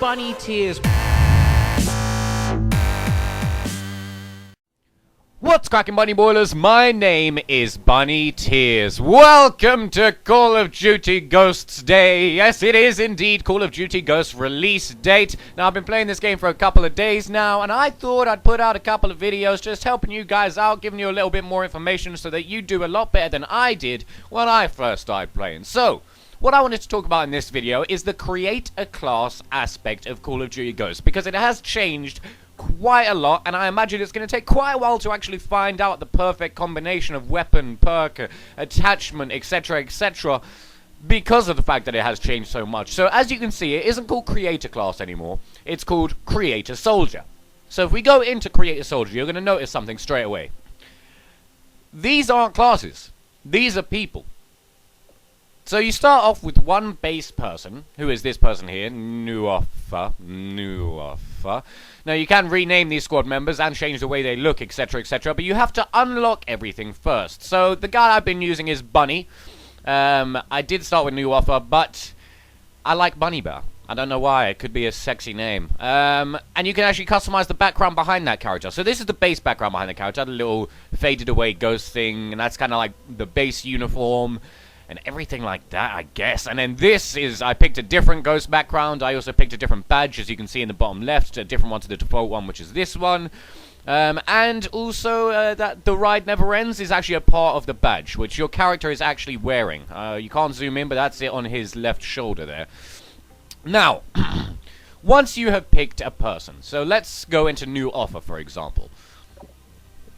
Bunny Tears. What's cracking, Bunny Boilers? My name is Bunny Tears. Welcome to Call of Duty Ghosts Day. Yes, it is indeed Call of Duty Ghosts release date. Now, I've been playing this game for a couple of days now, and I thought I'd put out a couple of videos just helping you guys out, giving you a little bit more information so that you do a lot better than I did when I first started playing. So, what I wanted to talk about in this video is the create a class aspect of Call of Duty Ghosts, because it has changed quite a lot, and I imagine it's going to take quite a while to actually find out the perfect combination of weapon, perk, attachment, etc, etc, because of the fact that it has changed so much. So as you can see, it isn't called Create a Class anymore, it's called Create a Soldier. So if we go into Create a Soldier, you're going to notice something straight away. These aren't classes, these are people. So you start off with one base person, who is this person here, Nuofa. Now you can rename these squad members and change the way they look, etc, etc, but you have to unlock everything first. So the guy I've been using is Bunny. I did start with Nuofa, but I like Bunny better. I don't know why, it could be a sexy name. And you can actually customize the background behind that character. So this is the base background behind the character, the little faded away ghost thing, and that's kind of like the base uniform and everything like that, I guess. And then this is, I picked a different ghost background. I also picked a different badge, as you can see in the bottom left, a different one to the default one, which is this one. And also, that the ride never ends is actually a part of the badge, which your character is actually wearing. You can't zoom in, but that's it on his left shoulder there. Now, once you have picked a person, so let's go into new offer, for example.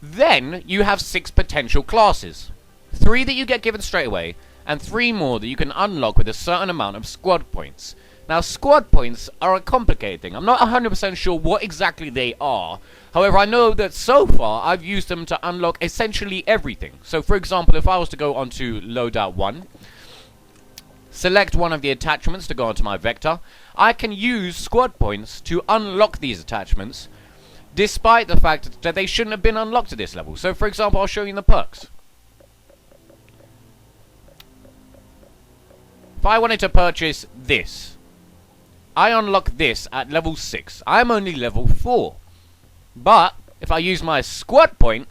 Then, you have 6 potential classes. 3 that you get given straight away, and 3 more that you can unlock with a certain amount of squad points. Now, squad points are a complicated thing. I'm not 100% sure what exactly they are. However, I know that so far, I've used them to unlock essentially everything. So, for example, if I was to go onto Loadout 1, select one of the attachments to go onto my vector, I can use squad points to unlock these attachments, despite the fact that they shouldn't have been unlocked at this level. So, for example, I'll show you the perks. If I wanted to purchase this, I unlock this at level 6. I'm only level 4. But, if I use my squad point,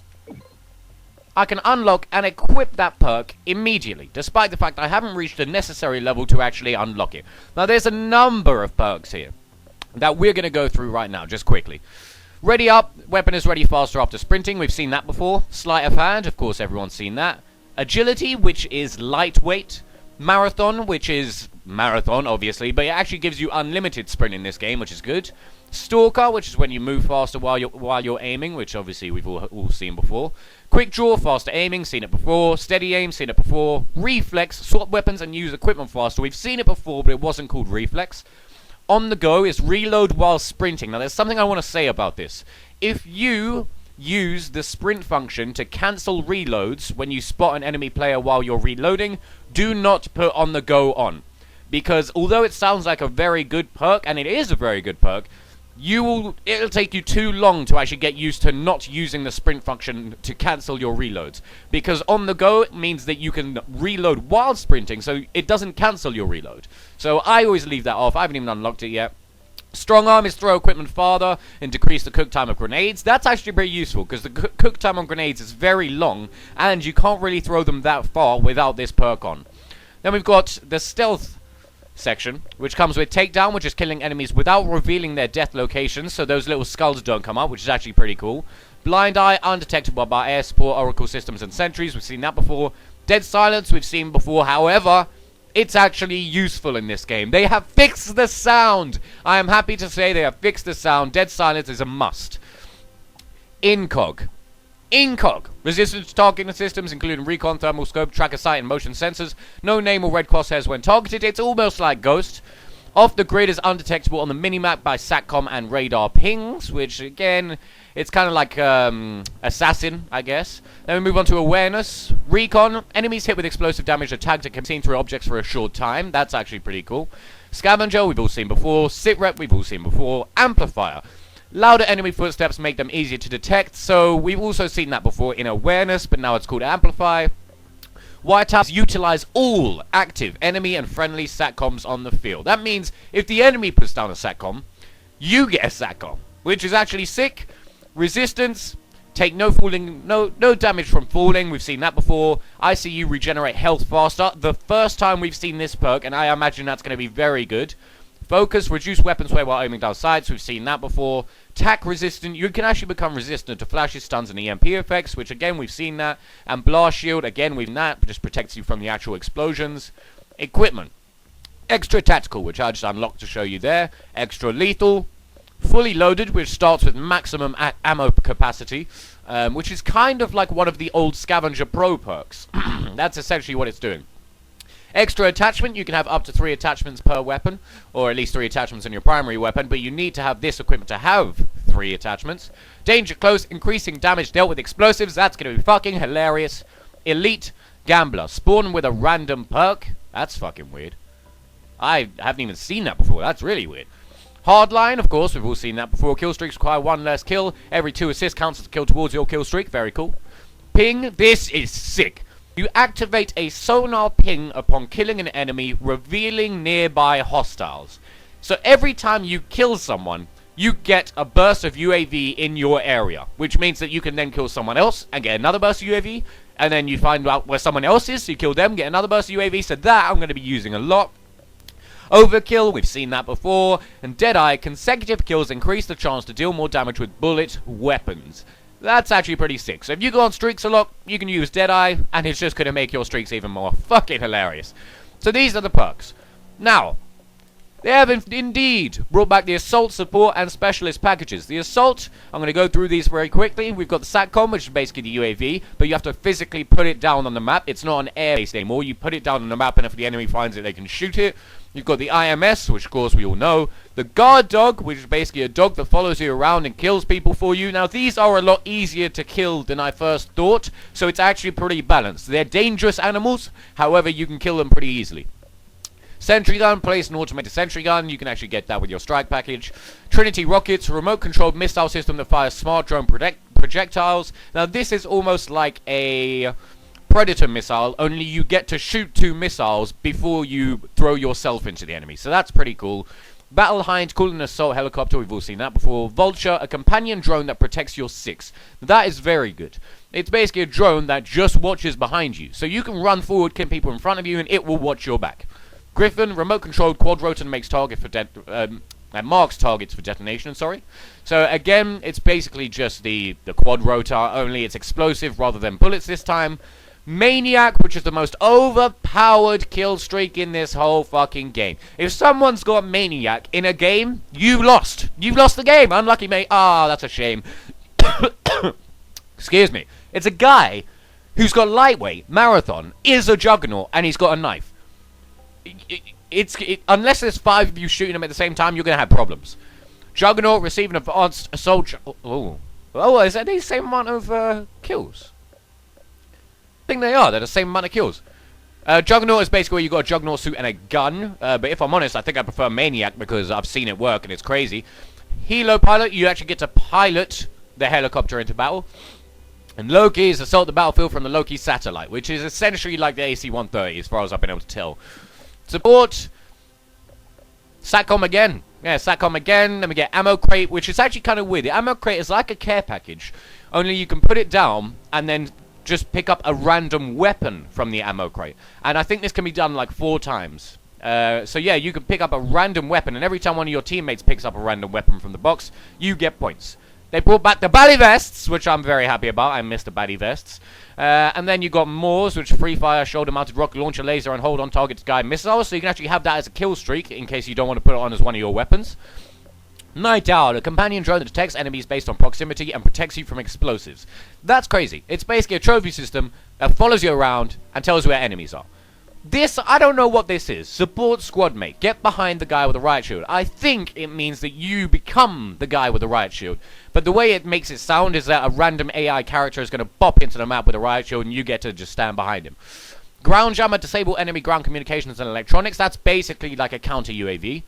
I can unlock and equip that perk immediately, despite the fact I haven't reached the necessary level to actually unlock it. Now, there's a number of perks here that we're going to go through right now, just quickly. Ready up, weapon is ready faster after sprinting. We've seen that before. Sleight of hand, of course, everyone's seen that. Agility, which is lightweight. Marathon, which is marathon, obviously, but it actually gives you unlimited sprint in this game, which is good. Stalker, which is when you move faster while you're aiming, which obviously we've all seen before. Quick draw, faster aiming, seen it before. Steady aim, seen it before. Reflex, swap weapons and use equipment faster. We've seen it before, but it wasn't called reflex. On the go is reload while sprinting. Now, there's something I want to say about this. If you use the sprint function to cancel reloads when you spot an enemy player while you're reloading, do not put on the go on. Because although it sounds like a very good perk, and it is a very good perk, it'll take you too long to actually get used to not using the sprint function to cancel your reloads. Because on the go means that you can reload while sprinting, so it doesn't cancel your reload. So I always leave that off. I haven't even unlocked it yet. Strong arm is throw equipment farther and decrease the cook time of grenades. That's actually pretty useful because the cook time on grenades is very long and you can't really throw them that far without this perk on. Then we've got the stealth section, which comes with takedown, which is killing enemies without revealing their death locations, so those little skulls don't come up, which is actually pretty cool. Blind eye, undetectable by air support, oracle systems and sentries. We've seen that before. Dead silence, we've seen before. However, it's actually useful in this game. They have fixed the sound. I am happy to say they have fixed the sound. Dead silence is a must. Incog. Resistance to targeting systems, including recon, thermal scope, tracker sight, and motion sensors. No name or red crosshairs when targeted. It's almost like Ghost. Off the grid is undetectable on the minimap by SATCOM and radar pings, which again, it's kind of like Assassin, I guess. Then we move on to Awareness. Recon, enemies hit with explosive damage are tagged and can be seen through objects for a short time. That's actually pretty cool. Scavenger, we've all seen before. Sitrep, we've all seen before. Amplifier. Louder enemy footsteps make them easier to detect, so we've also seen that before in Awareness, but now it's called Amplify. Wiretaps utilize all active enemy and friendly SATCOMs on the field. That means if the enemy puts down a SATCOM, you get a SATCOM, which is actually sick. Resistance, take no falling, no damage from falling. We've seen that before. ICU regenerate health faster. The first time we've seen this perk, and I imagine that's going to be very good. Focus, reduce weapon sway while aiming down sights. We've seen that before. Tack resistant, you can actually become resistant to flashes, stuns, and EMP effects, which again, we've seen that. And blast shield, again, we've seen that, just protects you from the actual explosions. Equipment. Extra tactical, which I just unlocked to show you there. Extra lethal. Fully loaded, which starts with maximum ammo capacity, which is kind of like one of the old Scavenger Pro perks. That's essentially what it's doing. Extra attachment, you can have up to 3 attachments per weapon, or at least 3 attachments on your primary weapon, but you need to have this equipment to have 3 attachments. Danger close, increasing damage dealt with explosives, that's going to be fucking hilarious. Elite Gambler, spawn with a random perk, that's fucking weird. I haven't even seen that before, that's really weird. Hardline, of course, we've all seen that before. Kill streaks require 1 less kill. Every 2 assists counts as a kill towards your kill streak. Very cool. Ping, this is sick. You activate a sonar ping upon killing an enemy, revealing nearby hostiles. So every time you kill someone, you get a burst of UAV in your area, which means that you can then kill someone else and get another burst of UAV, and then you find out where someone else is, so you kill them, get another burst of UAV. So that I'm going to be using a lot. Overkill, we've seen that before. And Deadeye, consecutive kills increase the chance to deal more damage with bullet weapons. That's actually pretty sick. So if you go on streaks a lot, you can use Deadeye, and it's just going to make your streaks even more fucking hilarious. So these are the perks. Now, they have indeed brought back the Assault Support and Specialist packages. The Assault, I'm going to go through these very quickly. We've got the SATCOM, which is basically the UAV, but you have to physically put it down on the map. It's not an air-based anymore. You put it down on the map, and if the enemy finds it, they can shoot it. You've got the IMS, which of course we all know. The Guard Dog, which is basically a dog that follows you around and kills people for you. Now, these are a lot easier to kill than I first thought, so it's actually pretty balanced. They're dangerous animals, however, you can kill them pretty easily. Sentry Gun, place an automated sentry gun. You can actually get that with your strike package. Trinity Rockets, a remote-controlled missile system that fires smart drone projectiles. Now, this is almost like a Predator missile, only you get to shoot 2 missiles before you throw yourself into the enemy. So that's pretty cool. Battle Hind, called an assault helicopter. We've all seen that before. Vulture, a companion drone that protects your 6. That is very good. It's basically a drone that just watches behind you. So you can run forward, kill people in front of you, and it will watch your back. Griffin, remote-controlled quad rotor, makes target for marks targets for detonation, sorry. So again, it's basically just the quad rotor, only it's explosive rather than bullets this time. Maniac, which is the most overpowered kill streak in this whole fucking game. If someone's got Maniac in a game, you lost. You've lost the game. Unlucky mate. Ah, that's a shame. Excuse me. It's a guy who's got lightweight, marathon, is a juggernaut, and he's got a knife. Unless there's 5 of you shooting him at the same time, you're going to have problems. Juggernaut, receiving advanced assault... Oh, is that the same amount of kills? I think they are. They're the same amount of kills. Juggernaut is basically where you got a Juggernaut suit and a gun. But if I'm honest, I think I prefer Maniac because I've seen it work and it's crazy. Helo Pilot, you actually get to pilot the helicopter into battle. And Loki is assault the battlefield from the Loki satellite, which is essentially like the AC-130 as far as I've been able to tell. Support. SATCOM again. Yeah, SATCOM again. Then we get Ammo Crate, which is actually kind of weird. The Ammo Crate is like a care package, only you can put it down and then just pick up a random weapon from the Ammo Crate. And I think this can be done like 4 times. So yeah, you can pick up a random weapon, and every time one of your teammates picks up a random weapon from the box, you get points. They brought back the baddie vests, which I'm very happy about. I miss the baddie vests. And then you got Moors, which free fire, shoulder-mounted rocket launcher, laser, and hold-on target guide missiles. So you can actually have that as a kill streak in case you don't want to put it on as one of your weapons. Night Owl, a companion drone that detects enemies based on proximity and protects you from explosives. That's crazy. It's basically a trophy system that follows you around and tells you where enemies are. This, I don't know what this is. Support squad mate. Get behind the guy with the riot shield. I think it means that you become the guy with the riot shield. But the way it makes it sound is that a random AI character is going to bop into the map with a riot shield and you get to just stand behind him. Ground jammer, disable enemy ground communications and electronics. That's basically like a counter UAV.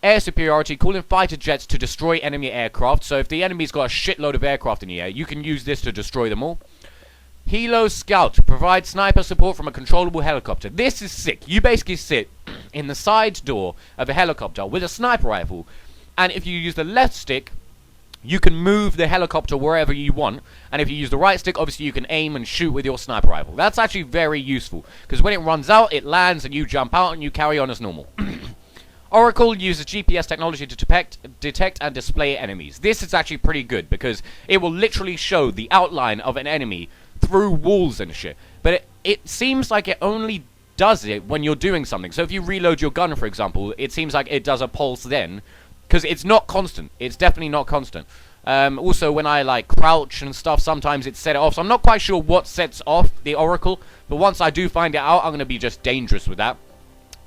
Air superiority, calling fighter jets to destroy enemy aircraft. So if the enemy's got a shitload of aircraft in the air, you can use this to destroy them all. Helo Scout, provide sniper support from a controllable helicopter. This is sick. You basically sit in the side door of a helicopter with a sniper rifle, And if you use the left stick, you can move the helicopter wherever you want. And if you use the right stick, obviously you can aim and shoot with your sniper rifle. That's actually very useful, because when it runs out, it lands and you jump out and you carry on as normal. Oracle uses GPS technology to detect and display enemies. This is actually pretty good, because it will literally show the outline of an enemy through walls and shit. But it seems like it only does it when you're doing something. So if you reload your gun, for example, it seems like it does a pulse then, because it's not constant. It's definitely not constant. Also, when I like crouch and stuff, sometimes it set it off. So I'm not quite sure what sets off the Oracle, but once I do find it out, I'm going to be just dangerous with that.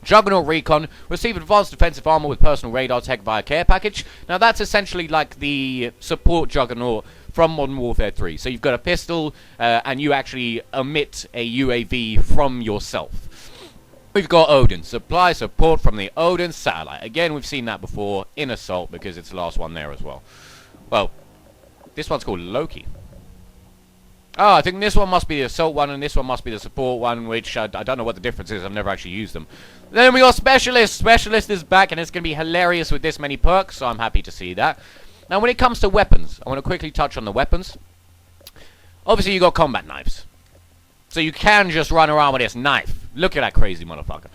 Juggernaut Recon. Receive advanced defensive armor with personal radar tech via care package. Now that's essentially like the support Juggernaut from Modern Warfare 3. So you've got a pistol, and you actually emit a UAV from yourself. We've got Odin. Supply support from the Odin satellite. Again, we've seen that before in Assault, because it's the last one there as well. Well, this one's called Loki. Oh, I think this one must be the Assault one, and this one must be the Support one, which I don't know what the difference is. I've never actually used them. Then we got Specialist. Specialist is back, and it's going to be hilarious with this many perks, so I'm happy to see that. Now, when it comes to weapons, I want to quickly touch on the weapons. Obviously, you got combat knives. So you can just run around with this knife. Look at that crazy motherfucker.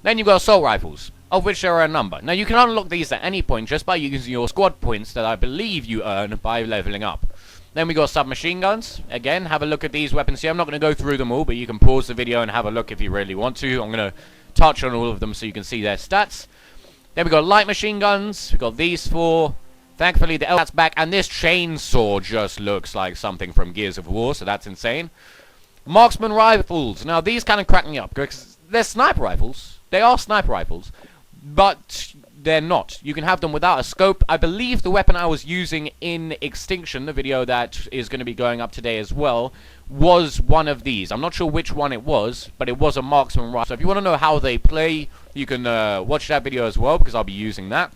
Then you've got assault rifles, of which there are a number. Now, you can unlock these at any point just by using your squad points that I believe you earn by leveling up. Then we got submachine guns. Again, have a look at these weapons here. I'm not going to go through them all, but you can pause the video and have a look if you really want to. I'm going to touch on all of them so you can see their stats. Then we got light machine guns. We got these four. Thankfully, the L-Cat's back, and this chainsaw just looks like something from Gears of War, so that's insane. Marksman rifles. Now, these kind of crack me up, because they're sniper rifles. They are sniper rifles, but they're not. You can have them without a scope. I believe the weapon I was using in Extinction, the video that is going to be going up today as well, was one of these. I'm not sure which one it was, but it was a marksman rifle. So if you want to know how they play, you can watch that video as well, because I'll be using that.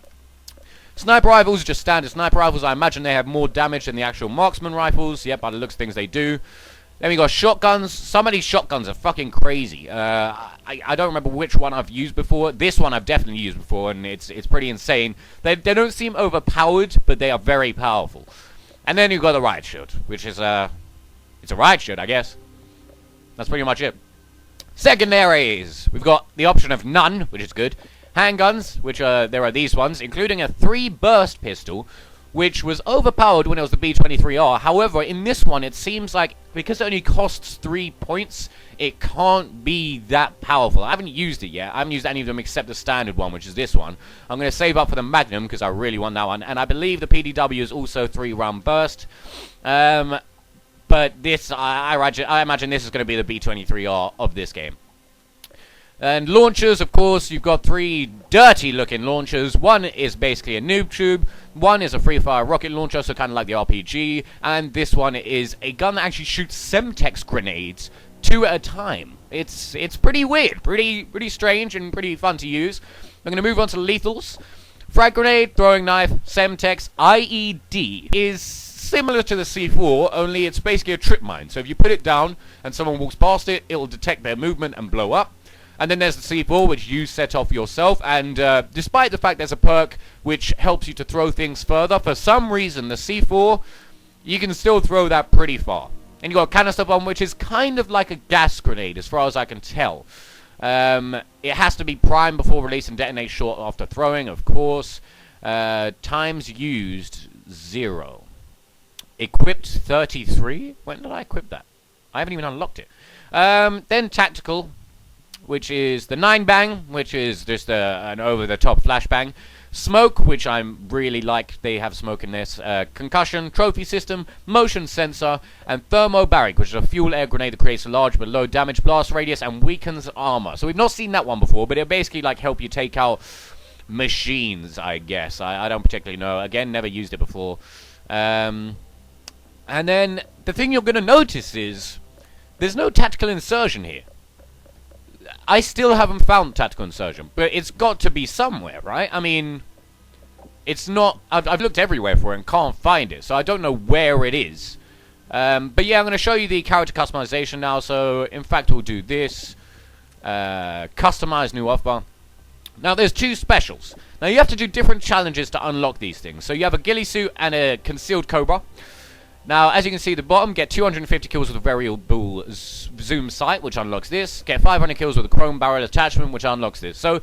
Sniper rifles, just standard sniper rifles. I imagine they have more damage than the actual marksman rifles. Yep, by the looks of things they do. Then we got shotguns. Some of these shotguns are fucking crazy. I don't remember which one I've used before. This one I've definitely used before, and it's pretty insane. They don't seem overpowered, but they are very powerful. And then you've got the riot shield, which is it's a riot shield, I guess. That's pretty much it. Secondaries. We've got the option of none, which is good. Handguns, which there are these ones, including a 3-burst pistol, which was overpowered when it was the B-23R. However, in this one, it seems like, because it only costs 3 points, it can't be that powerful. I haven't used it yet. I haven't used any of them except the standard one, which is this one. I'm going to save up for the Magnum, because I really want that one. And I believe the PDW is also 3-round burst. But this, I imagine this is going to be the B-23R of this game. And launchers, of course, you've got 3 dirty-looking launchers. One is basically a noob tube. One is a free-fire rocket launcher, so kind of like the RPG. And this one is a gun that actually shoots Semtex grenades 2 at a time. It's pretty weird, pretty strange, and pretty fun to use. I'm going to move on to lethals. Frag grenade, throwing knife, Semtex, IED is similar to the C4, only it's basically a trip mine. So if you put it down and someone walks past it, it'll detect their movement and blow up. And then there's the C4, which you set off yourself, and despite the fact there's a perk which helps you to throw things further, for some reason the C4, you can still throw that pretty far. And you got a canister bomb, which is kind of like a gas grenade, as far as I can tell. It has to be primed before release and detonate short after throwing, of course. Times used, 0. Equipped, 33? When did I equip that? I haven't even unlocked it. Then tactical, which is the 9-bang, which is just an over-the-top flashbang. Smoke, which I really like, they have smoke in this. Concussion, trophy system, motion sensor, and thermobaric, which is a fuel air grenade that creates a large but low damage blast radius and weakens armor. So we've not seen that one before, but it'll basically like help you take out machines, I guess. I don't particularly know. Again, never used it before. And then the thing you're going to notice is there's no tactical insertion here. I still haven't found tactical insertion, but it's got to be somewhere, right? I mean, it's not... I've looked everywhere for it and can't find it, so I don't know where it is. But yeah, I'm going to show you the character customization now, so in fact we'll do this. Customize new off bar. Now, there's 2 specials. Now, you have to do different challenges to unlock these things. So, you have a ghillie suit and a concealed cobra. Now, as you can see at the bottom, get 250 kills with a variable zoom sight, which unlocks this. Get 500 kills with a chrome barrel attachment, which unlocks this. So,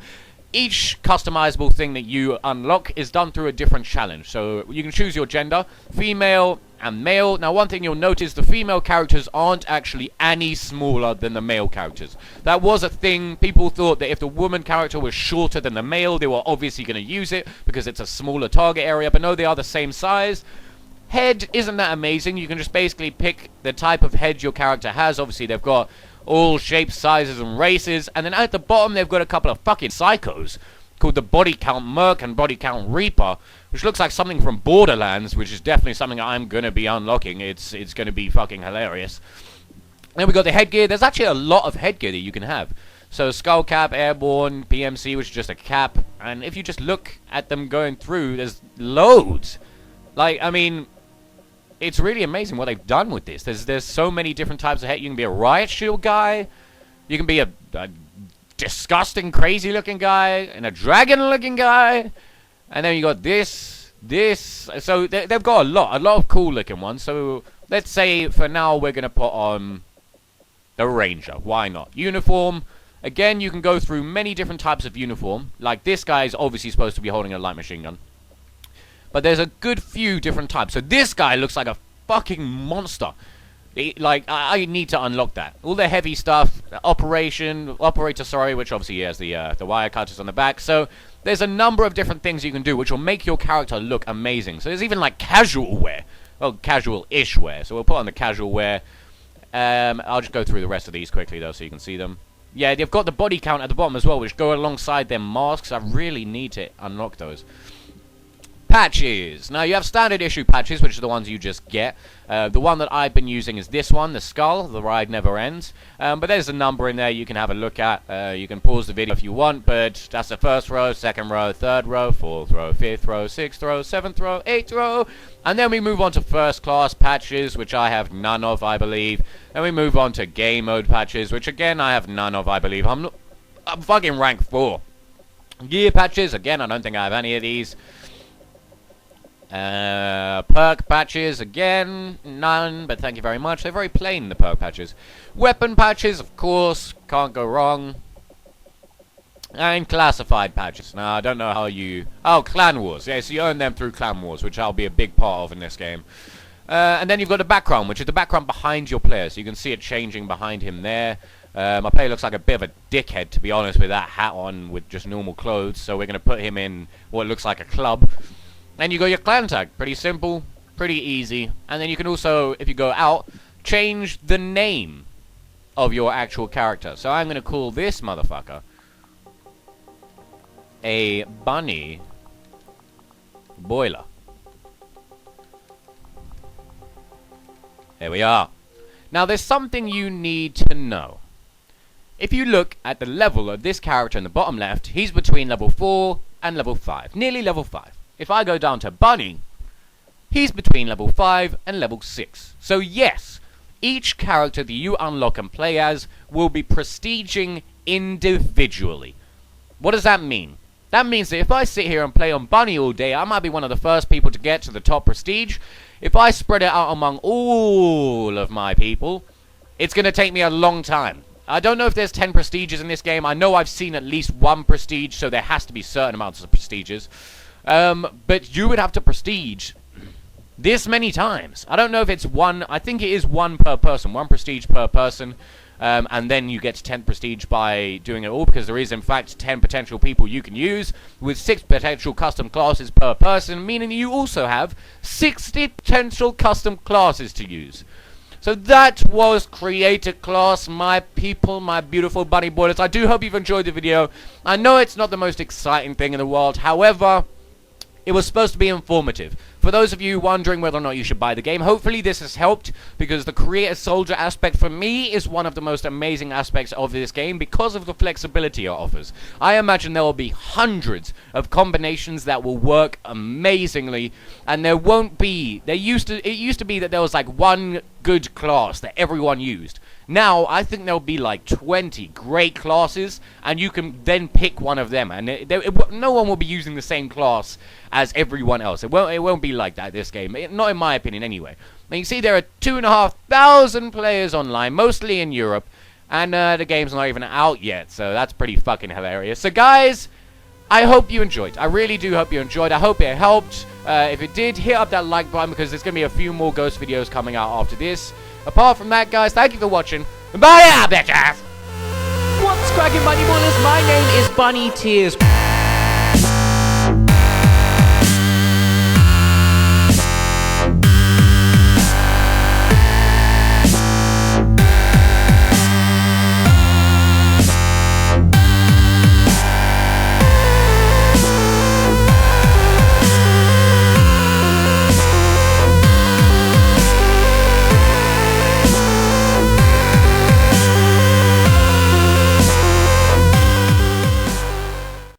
each customizable thing that you unlock is done through a different challenge. So, you can choose your gender, female and male. Now, one thing you'll notice, the female characters aren't actually any smaller than the male characters. That was a thing. People thought that if the woman character was shorter than the male, they were obviously going to use it because it's a smaller target area. But no, they are the same size. Head isn't that amazing. You can just basically pick the type of head your character has. Obviously, they've got all shapes, sizes, and races. And then at the bottom, they've got a couple of fucking psychos called the Body Count Merc and Body Count Reaper, which looks like something from Borderlands, which is definitely something I'm going to be unlocking. It's going to be fucking hilarious. Then we got the headgear. There's actually a lot of headgear that you can have. So skull cap, airborne, PMC, which is just a cap. And if you just look at them going through, there's loads. Like, I mean, it's really amazing what they've done with this. There's so many different types of head. You can be a riot shield guy. You can be a disgusting, crazy-looking guy. And a dragon-looking guy. And then you got this. So they've got a lot of cool-looking ones. So let's say for now we're going to put on the ranger. Why not? Uniform. Again, you can go through many different types of uniform. Like this guy is obviously supposed to be holding a light machine gun. But there's a good few different types. So this guy looks like a fucking monster. I need to unlock that. All the heavy stuff, operator, sorry, which obviously has the wire cutters on the back. So there's a number of different things you can do, which will make your character look amazing. So there's even like casual wear. Well, casual-ish wear. So we'll put on the casual wear. I'll just go through the rest of these quickly, though, so you can see them. Yeah, they've got the body count at the bottom as well, which go alongside their masks. I really need to unlock those. Patches. Now, you have standard issue patches, which are the ones you just get. The one that I've been using is this one, the skull. The ride never ends. But there's a number in there you can have a look at. You can pause the video if you want, but that's the first row, second row, third row, fourth row, fifth row, sixth row, seventh row, eighth row. And then we move on to first class patches, which I have none of, I believe. Then we move on to game mode patches, which again I have none of, I believe. I'm fucking rank 4. Gear patches, again, I don't think I have any of these. Perk patches, again, none, but thank you very much. They're very plain, the perk patches. Weapon patches, of course, can't go wrong. And classified patches. Now, I don't know how you... Oh, Clan Wars. Yeah, so you earn them through Clan Wars, which I'll be a big part of in this game. And then you've got the background, which is the background behind your player. So you can see it changing behind him there. My player looks like a bit of a dickhead, to be honest, with that hat on with just normal clothes. So we're going to put him in what looks like a club. And you got your clan tag. Pretty simple, pretty easy. And then you can also, if you go out, change the name of your actual character. So I'm going to call this motherfucker a bunny boiler. There we are. Now there's something you need to know. If you look at the level of this character in the bottom left, he's between level 4 and level 5. Nearly level 5. If I go down to Bunny, he's between level 5 and level 6. So yes, each character that you unlock and play as will be prestiging individually. What does that mean? That means that if I sit here and play on Bunny all day, I might be one of the first people to get to the top prestige. If I spread it out among all of my people, it's going to take me a long time. I don't know if there's 10 prestiges in this game. I know I've seen at least 1 prestige, so there has to be certain amounts of prestiges. But you would have to prestige this many times. I don't know if it's 1. I think it is 1 per person. 1 prestige per person. And then you get 10 prestige by doing it all, because there is, in fact, 10 potential people you can use, with 6 potential custom classes per person, meaning you also have 60 potential custom classes to use. So that was Creator Class, my people, my beautiful bunny boilers. I do hope you've enjoyed the video. I know it's not the most exciting thing in the world, however, it was supposed to be informative. For those of you wondering whether or not you should buy the game, hopefully this has helped, because the Creator Soldier aspect for me is one of the most amazing aspects of this game because of the flexibility it offers. I imagine there will be hundreds of combinations that will work amazingly, and there won't be... it used to be that there was like one good class that everyone used. Now, I think there'll be like 20 great classes, and you can then pick one of them, and no one will be using the same class as everyone else. It won't be like that this game, not in my opinion anyway. Now, you see there are 2,500 players online, mostly in Europe, and the game's not even out yet, so that's pretty fucking hilarious. So guys, I hope you enjoyed. I really do hope you enjoyed. I hope it helped. If it did, hit up that like button, because there's going to be a few more Ghost videos coming out after this. Apart from that, guys, thank you for watching. Bye, bitches! What's cracking, Bunny Boilers? My name is Bunny Tears.